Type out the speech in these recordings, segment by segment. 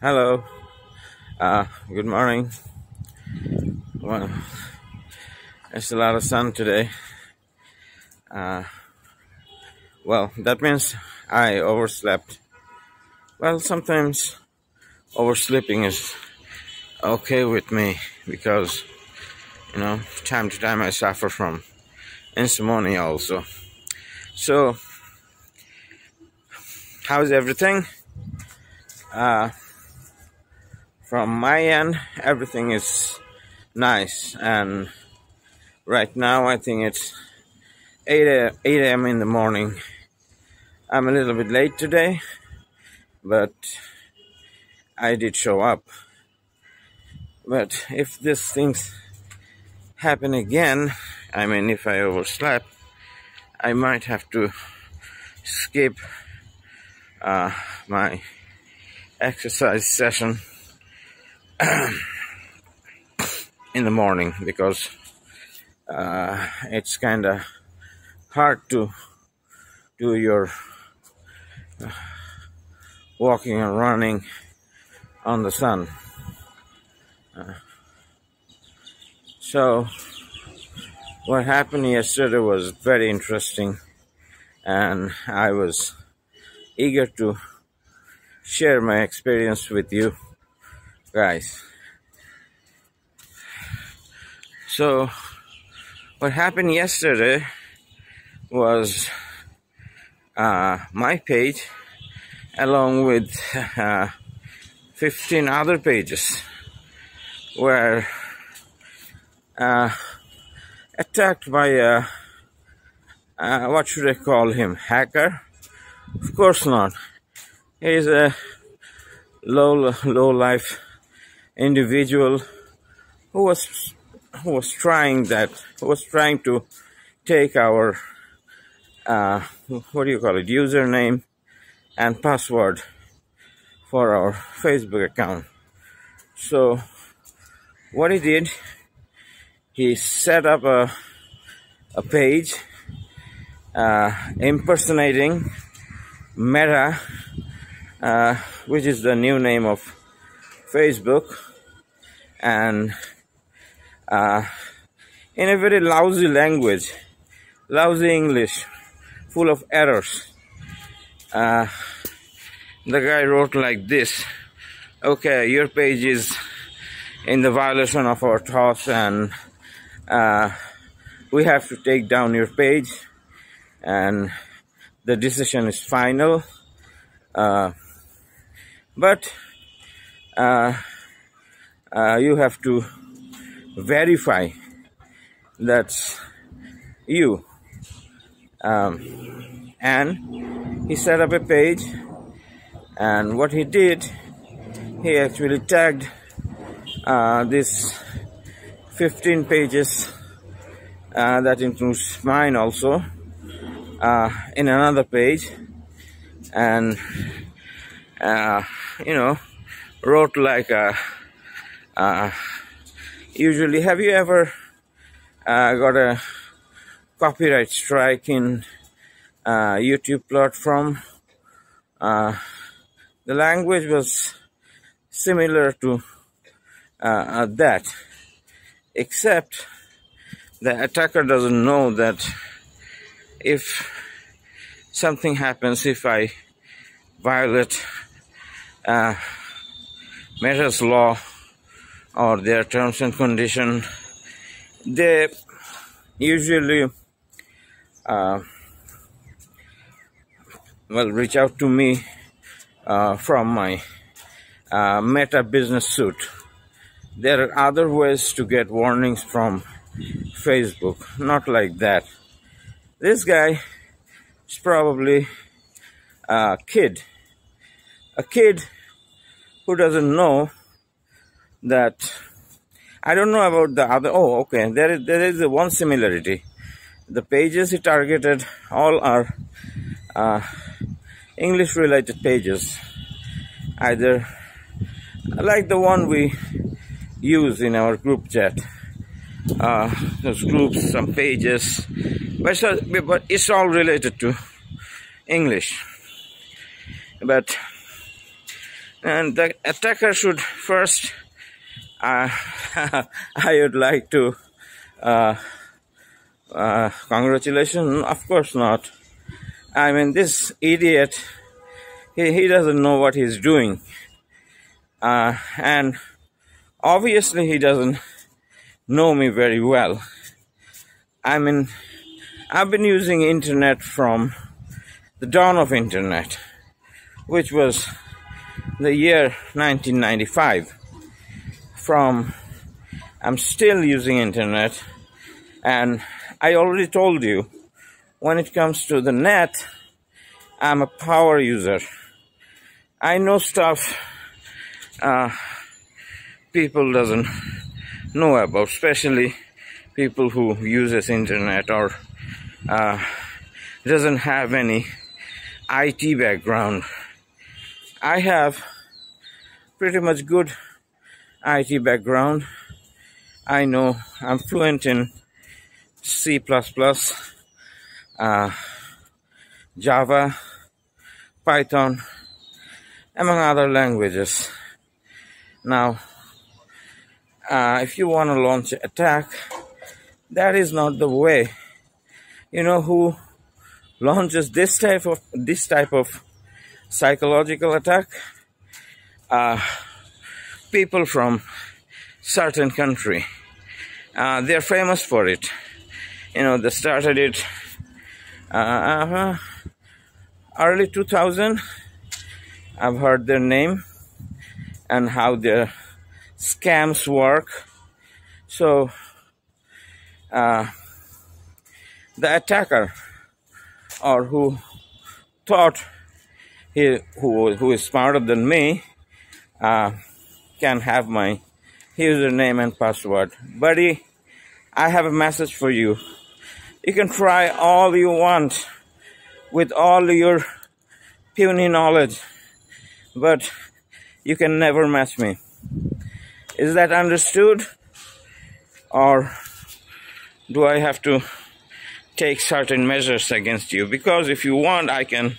Hello, good morning. Well, it's a lot of sun today. Uh, well, that means I overslept. Well, sometimes oversleeping is okay with me because, time to time I suffer from insomnia also. So, how's everything? From my end, everything is nice, and right now I think it's 8 a.m. in the morning. I'm a little bit late today, but I did show up. But if these things happen again, if I overslept, I might have to skip my exercise session in the morning because it's kind of hard to do your walking and running on the sun. So what happened yesterday was very interesting, and I was eager to share my experience with you guys. So what happened yesterday was my page along with 15 other pages were attacked by what should I call him? Hacker? Of course not. He is a low life individual who was trying to take our username and password for our Facebook account. So what he did, he set up a page impersonating Meta, which is the new name of Facebook, and in a very lousy language, lousy English, full of errors. The guy wrote like this: okay, your page is in the violation of our thoughts, and we have to take down your page, and the decision is final. But you have to verify that's you. And he set up a page, and what he did, he actually tagged this 15 pages that includes mine also in another page, and wrote like usually, have you ever got a copyright strike in YouTube platform? The language was similar to that, except the attacker doesn't know that if something happens, if I violate Meta's law or their terms and conditions, they usually reach out to me from my Meta business suit. There are other ways to get warnings from Facebook, not like that. This guy is probably a kid who doesn't know that. I don't know about the other. Oh, okay. There is one similarity. The pages he targeted all are English-related pages, either like the one we use in our group chat. Those groups, some pages, but it's all related to English. But And the attacker should first, I would like to, congratulations, of course not. I mean, this idiot, he doesn't know what he's doing. And obviously he doesn't know me very well. I mean, I've been using internet from the dawn of internet, which was the year 1995. I'm still using internet, and I already told you, when it comes to the net, I'm a power user. I know stuff people doesn't know about, especially people who uses internet or doesn't have any IT background. I have pretty much good IT background. I know I'm fluent in C++, Java, Python, among other languages. Now, if you want to launch an attack, that is not the way. You know who launches this type of psychological attack? People from certain country. They're famous for it. You know, they started it early 2000. I've heard their name and how their scams work. So the attacker, or who thought who is smarter than me, can have my username and password. Buddy, I have a message for you. You can try all you want with all your puny knowledge, but you can never match me. Is that understood? Or do I have to take certain measures against you? Because if you want, I can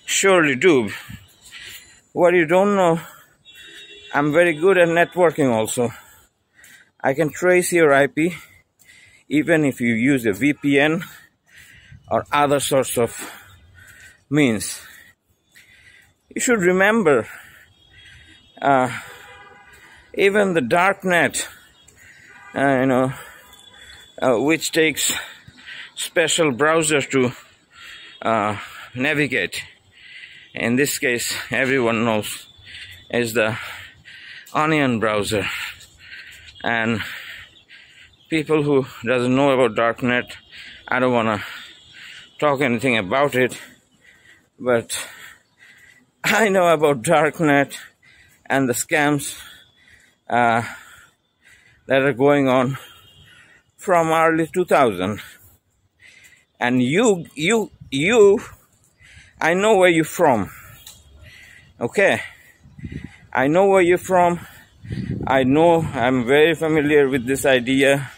surely do. What you don't know, I'm very good at networking also. I can trace your IP, even if you use a VPN or other sorts of means. You should remember, even the dark net, which takes special browser to navigate. In this case, everyone knows is the Onion browser. And people who doesn't know about darknet, I don't want to talk anything about it, but I know about darknet and the scams that are going on from early 2000. And you, I know where you're from. Okay, I know where you're from. I know I'm very familiar with this idea.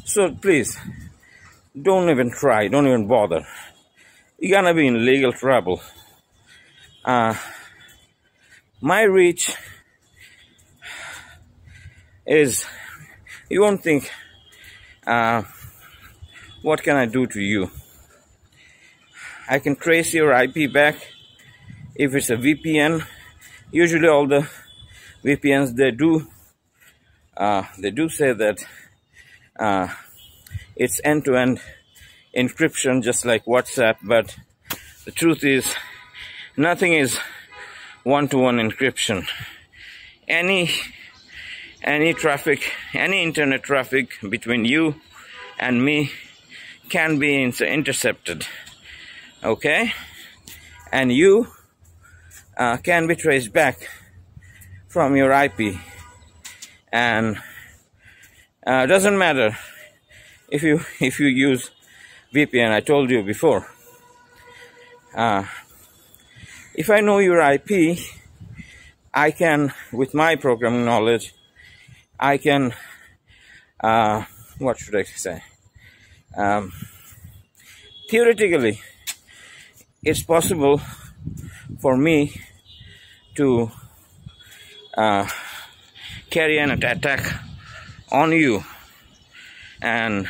So please, don't even try, don't even bother. You're gonna be in legal trouble. My reach is, you won't think, what can I do to you? I can trace your IP back. If it's a VPN, usually all the VPNs, they do say that it's end-to-end encryption, just like WhatsApp, but the truth is nothing is one-to-one encryption. Any traffic, any internet traffic between you and me can be intercepted, okay? And you can be traced back from your IP. And doesn't matter if you use VPN. I told you before, if I know your IP, I can, with my programming knowledge, I can, what should I say? Theoretically, it's possible for me to uh, carry an attack on you, and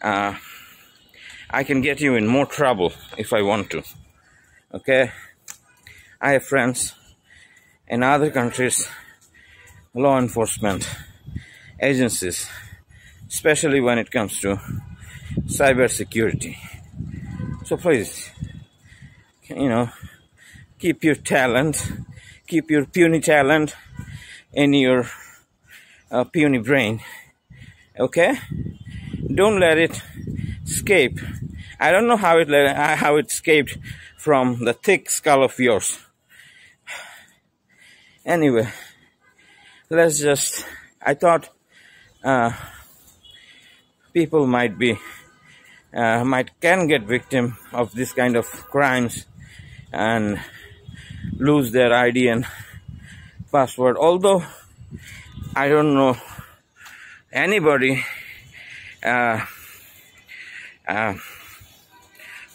I can get you in more trouble if I want to. Okay, I have friends in other countries, law enforcement agencies, especially when it comes to cybersecurity. So please, keep your talent, keep your puny talent in your puny brain. Okay, don't let it escape. I don't know how it escaped from the thick skull of yours. Anyway, I thought people can get victim of this kind of crimes and lose their ID and password. Although I don't know anybody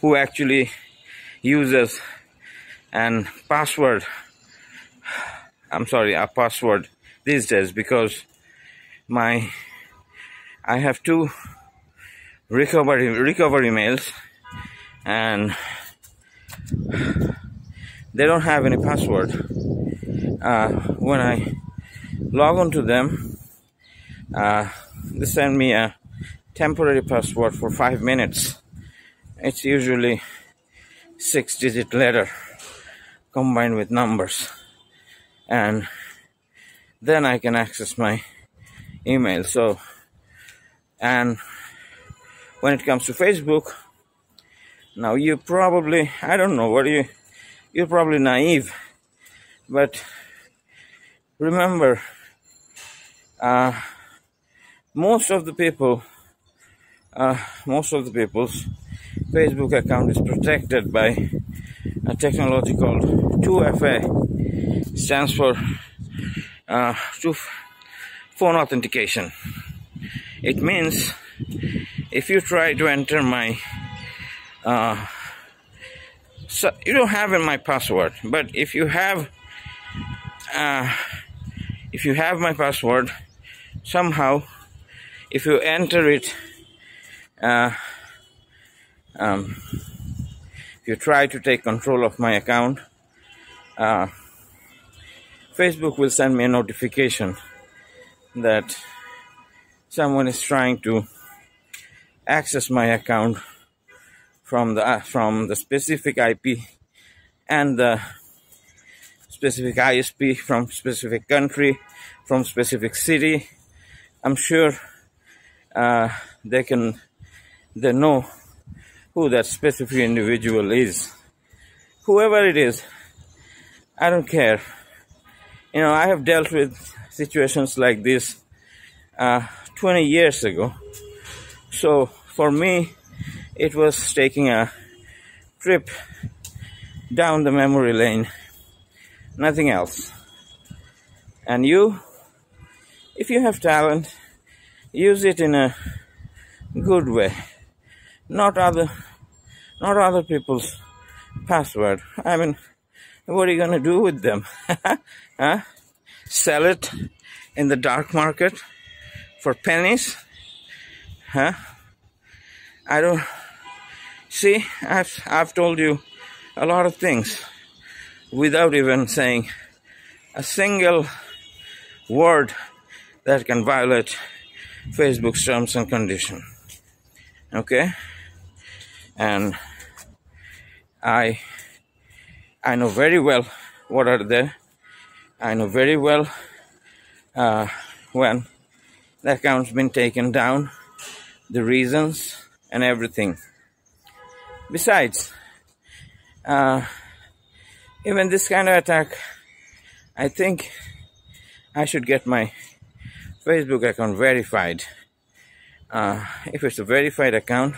who actually uses a password these days, because I have two recovery mails and they don't have any password. When I log on to them, they send me a temporary password for 5 minutes. It's usually 6-digit letter combined with numbers, and then I can access my email. So, and when it comes to Facebook, now you're probably naive, but remember, most of the people's Facebook account is protected by a technology called 2FA. Stands for phone authentication. It means if you try to enter my so you don't have my password, but if you have my password somehow, if you enter it, if you try to take control of my account, Facebook will send me a notification that someone is trying to access my account from the specific IP and the specific ISP, from specific country, from specific city. I'm sure they know who that specific individual is. Whoever it is, I don't care. I have dealt with situations like this 20 years ago. So for me, it was taking a trip down the memory lane, nothing else. And you, if you have talent, use it in a good way, not other people's password. I mean, what are you gonna do with them? Huh? Sell it in the dark market for pennies? Huh? I don't see. I've told you a lot of things without even saying a single word that can violate Facebook's terms and conditions. Okay? And I know very well what are there. I know very well when the account's been taken down, the reasons and everything. Besides, even this kind of attack, I think I should get my Facebook account verified. If it's a verified account,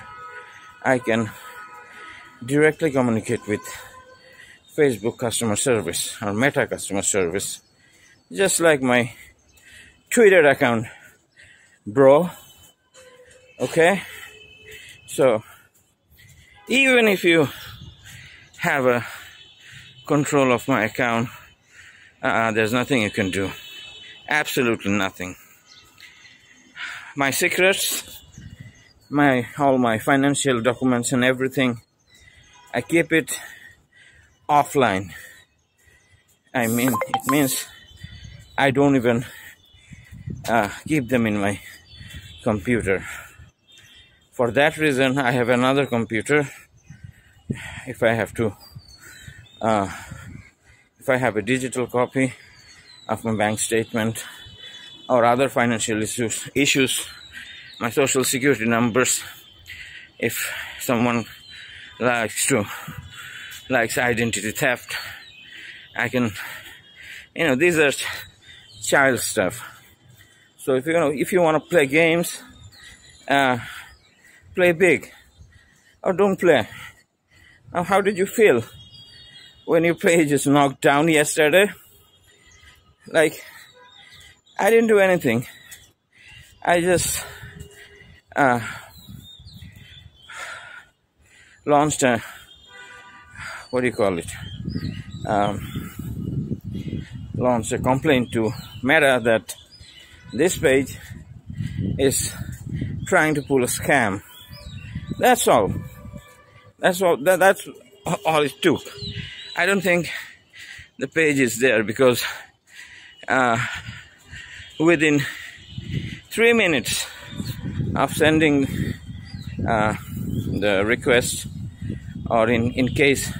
I can directly communicate with Facebook customer service or Meta customer service, just like my Twitter account, bro. Okay? So, even if you have a control of my account, there's nothing you can do. Absolutely nothing. My secrets, all my financial documents and everything, I keep it offline. I mean, it means I don't even keep them in my computer. For that reason, I have another computer. If I have a digital copy of my bank statement or other financial issues, my social security numbers, if someone likes identity theft, I can, these are child stuff. So if you want to play games, play big or don't play. Now, how did you feel when your page is knocked down yesterday? Like, I didn't do anything. I just launched a, launched a complaint to Meta that this page is trying to pull a scam. That's all. That's all it took. I don't think the page is there because within 3 minutes of sending the request, or in case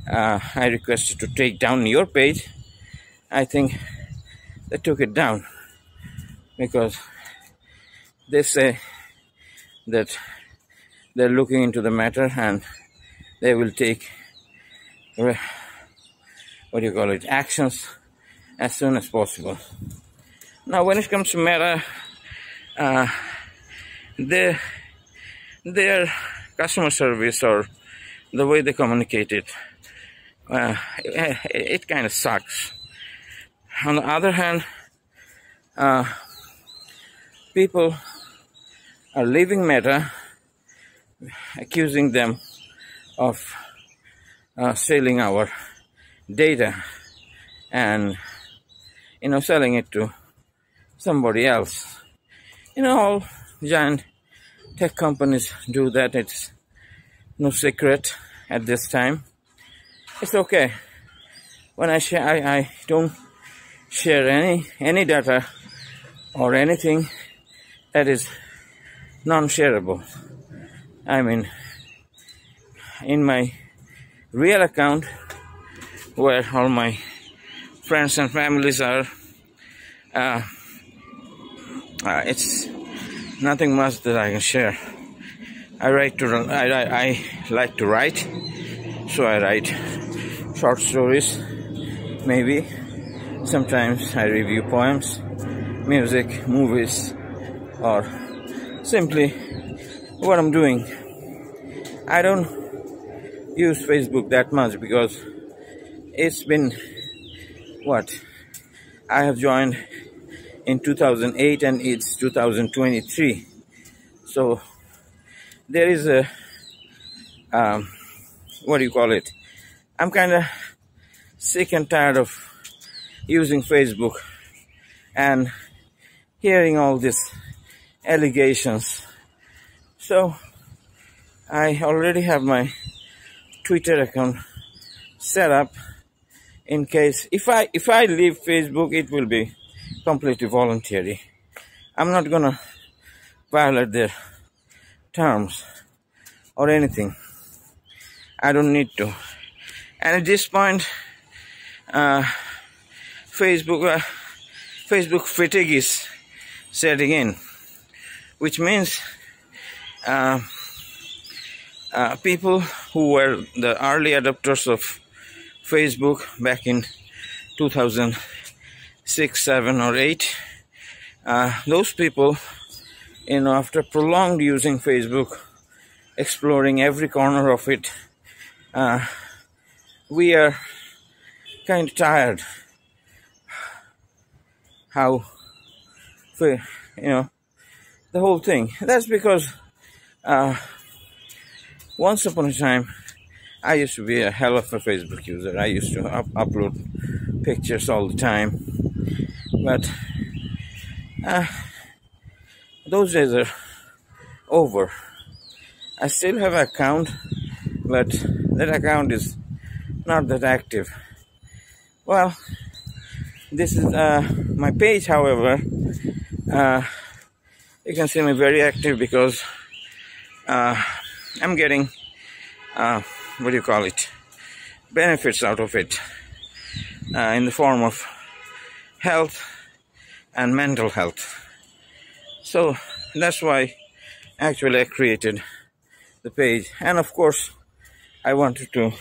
I requested to take down your page, I think they took it down because they say that they're looking into the matter and they will take actions as soon as possible. Now, when it comes to Meta, their customer service or the way they communicate it kind of sucks. On the other hand, people are leaving Meta, accusing them of stealing our data and selling it to somebody else. All giant tech companies do that. It's no secret at this time. It's okay. When I don't share any data or anything that is non-shareable. I mean, in my real account, where all my friends and families are, it's nothing much that I can share. I like to write, so I write short stories, maybe. Sometimes I review poems, music, movies, or simply what I'm doing. I don't use Facebook that much because it's been I have joined in 2008 and it's 2023. So there is a I'm kind of sick and tired of using Facebook and hearing all these allegations. So I already have my Twitter account set up in case if I leave Facebook, it will be completely voluntary. I'm not gonna violate their terms or anything. I don't need to. And at this point, Facebook fatigue is setting in, which means people who were the early adopters of Facebook back in 2006, 7, or 8, those people, after prolonged using Facebook, exploring every corner of it, we are kind of tired how, the whole thing. That's because once upon a time, I used to be a hell of a Facebook user. I used to upload pictures all the time. But those days are over. I still have an account, but that account is not that active. Well, this is my page, however. You can see me very active because I'm getting benefits out of it in the form of health and mental health. So that's why actually I created the page. And of course I wanted to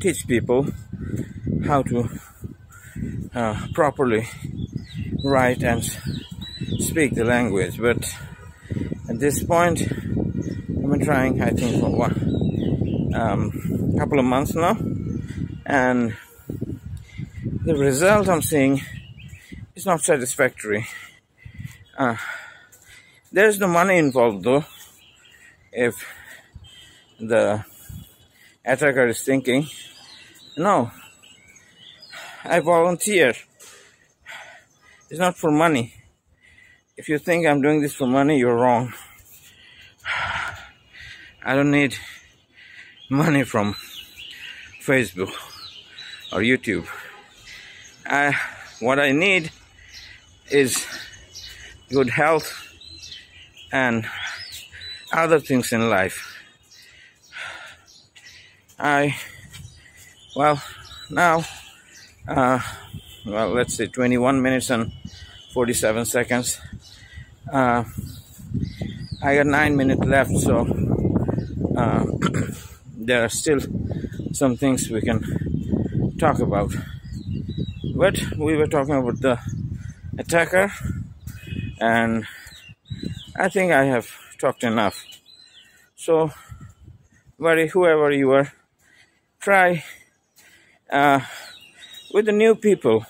teach people how to properly write and speak the language. But at this point I've been trying, I think, for a couple of months now, and the result I'm seeing is not satisfactory. There's no money involved though. If the attacker is thinking, no, I volunteer, it's not for money. If you think I'm doing this for money, you're wrong. I don't need money from Facebook or YouTube. What I need is good health and other things in life. Let's say 21 minutes and 47 seconds. I got 9 minutes left, so there are still some things we can talk about. But we were talking about the attacker, and I think I have talked enough. So, whoever you are, try with the new people.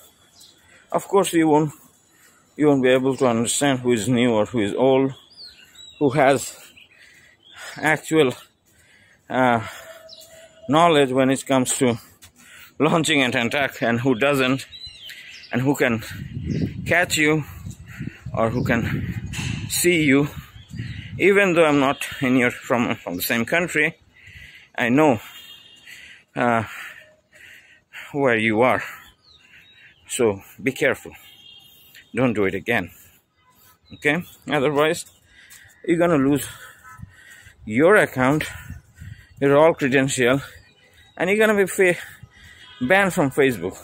Of course, you won't be able to understand who is new or who is old, who has actual knowledge when it comes to launching an attack, and who doesn't, and who can catch you or who can see you. Even though I'm not from the same country, I know where you are. So be careful. Don't do it again. Okay? Otherwise, you're gonna lose your account, your all credential, and you're gonna be banned from Facebook.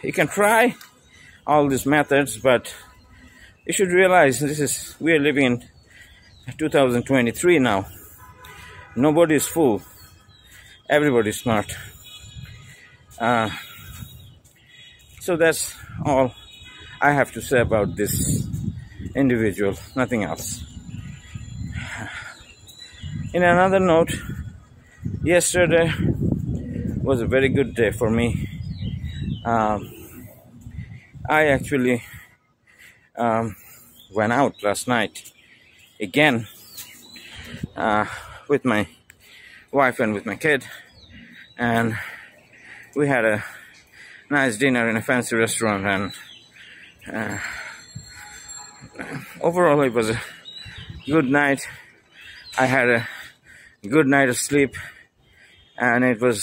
You can try all these methods, but you should realize we are living in 2023 now. Nobody is fool. Everybody is smart. So that's all I have to say about this individual, nothing else. In another note, yesterday was a very good day for me. I actually went out last night again with my wife and with my kid, and we had a nice dinner in a fancy restaurant, and overall it was a good night. I had a good night of sleep, and the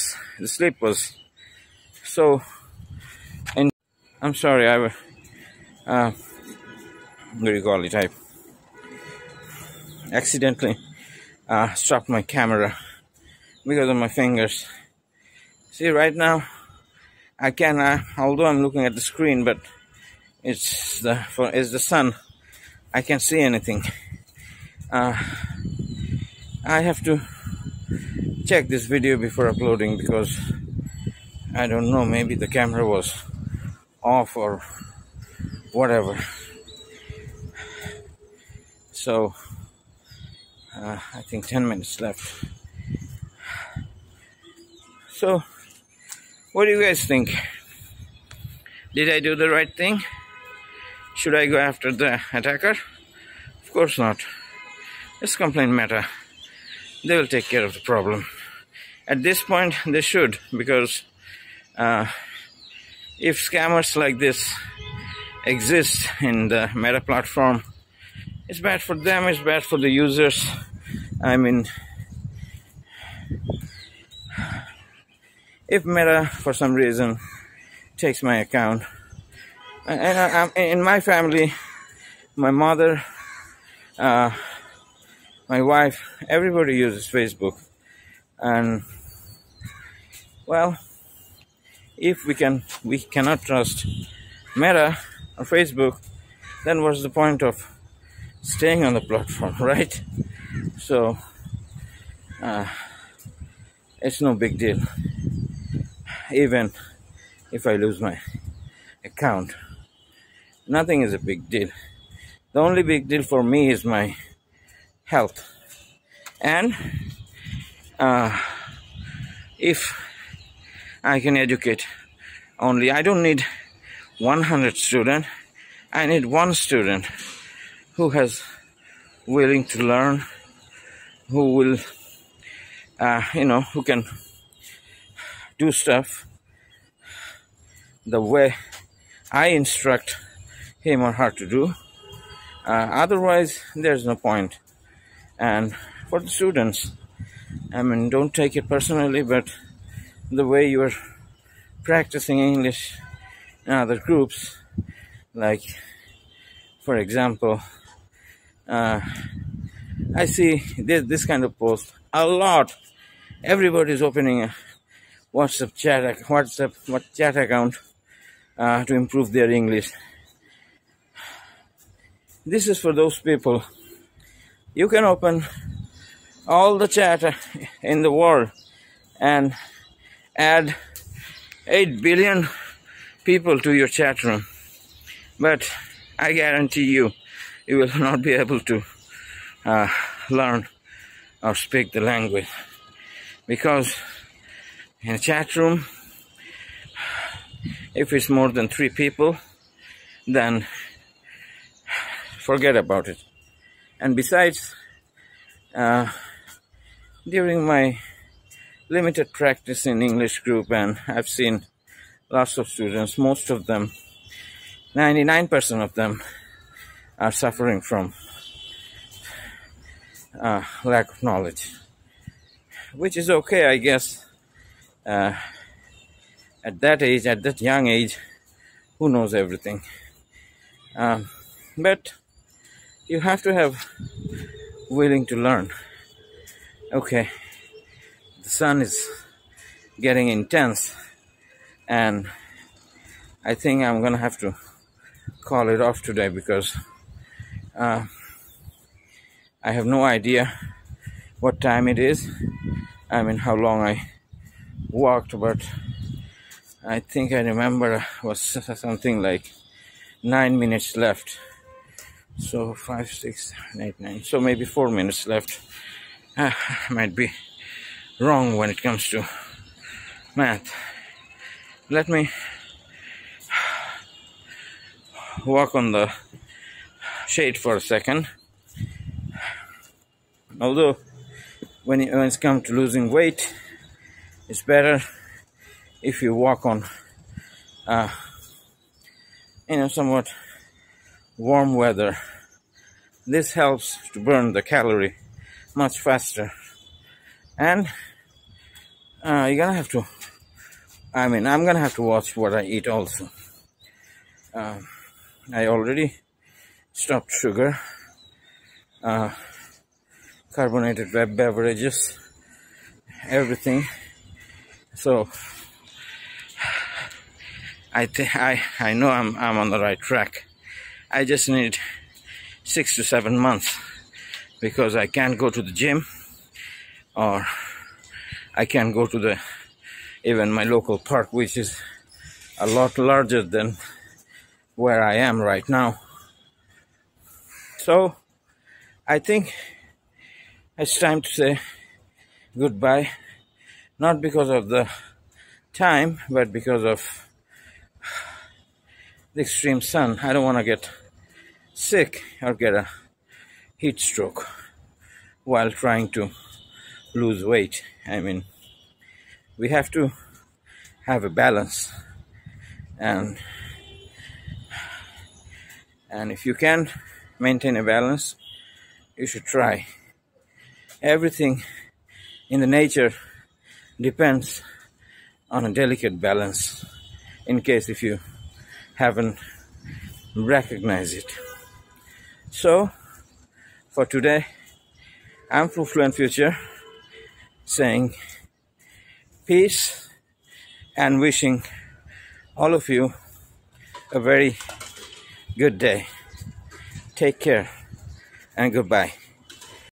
sleep was so. I'm sorry, I accidentally stopped my camera because of my fingers. See, right now I can, although I'm looking at the screen, but it's the sun, I can't see anything. I have to check this video before uploading, because I don't know, maybe the camera was off or whatever. So I think 10 minutes left. So what do you guys think? Did I do the right thing? Should I go after the attacker? Of course not. Let's complain Meta. They will take care of the problem. At this point they should, because Uh, if scammers like this exist in the Meta platform, it's bad for them, it's bad for the users. I mean, if Meta for some reason takes my account, and I'm in my family, my mother, my wife, everybody uses Facebook, and well, if we cannot trust Meta or Facebook, then what's the point of staying on the platform, right? So it's no big deal, even if I lose my account. Nothing is a big deal. The only big deal for me is my health. And if I can educate only, I don't need 100 students. I need one student who has willing to learn, who will, who can do stuff the way I instruct him or her to do. Otherwise, there's no point. And for the students, I mean, don't take it personally, but the way you are practicing English in other groups, like, for example, I see this kind of post a lot. Everybody's opening a WhatsApp chat account to improve their English. This is for those people. You can open all the chat in the world and add 8 billion people to your chat room, but I guarantee you will not be able to learn or speak the language, because in a chat room, if it's more than 3 people, then forget about it. And besides, during my limited practice in English group, and I've seen lots of students, most of them, 99% of them, are suffering from lack of knowledge, which is okay, I guess. At that age, at that young age, who knows everything? But you have to have willing to learn. Okay, the sun is getting intense, and I think I'm gonna have to call it off today, because I have no idea what time it is. I mean, how long I walked, but I think I remember was something like 9 minutes left. So 5, 6, 7, 8, 9. So maybe 4 minutes left. I might be wrong when it comes to math. Let me walk on the shade for a second. Although when it's come to losing weight, it's better if you walk on somewhat warm weather. This helps to burn the calorie much faster. And I'm gonna have to watch what I eat also. I already stopped sugar, carbonated beverages, everything. So I know I'm on the right track. I just need 6 to 7 months, because I can't go to the gym, or I can't go to even my local park, which is a lot larger than where I am right now. So I think it's time to say goodbye, not because of the time, but because of the extreme sun. I don't want to get sick or get a heat stroke while trying to lose weight. I mean, we have to have a balance, and if you can maintain a balance, you should try. Everything in the nature depends on a delicate balance, in case if you haven't recognized it. So for today, I'm from Fluent Future saying peace and wishing all of you a very good day. Take care and goodbye.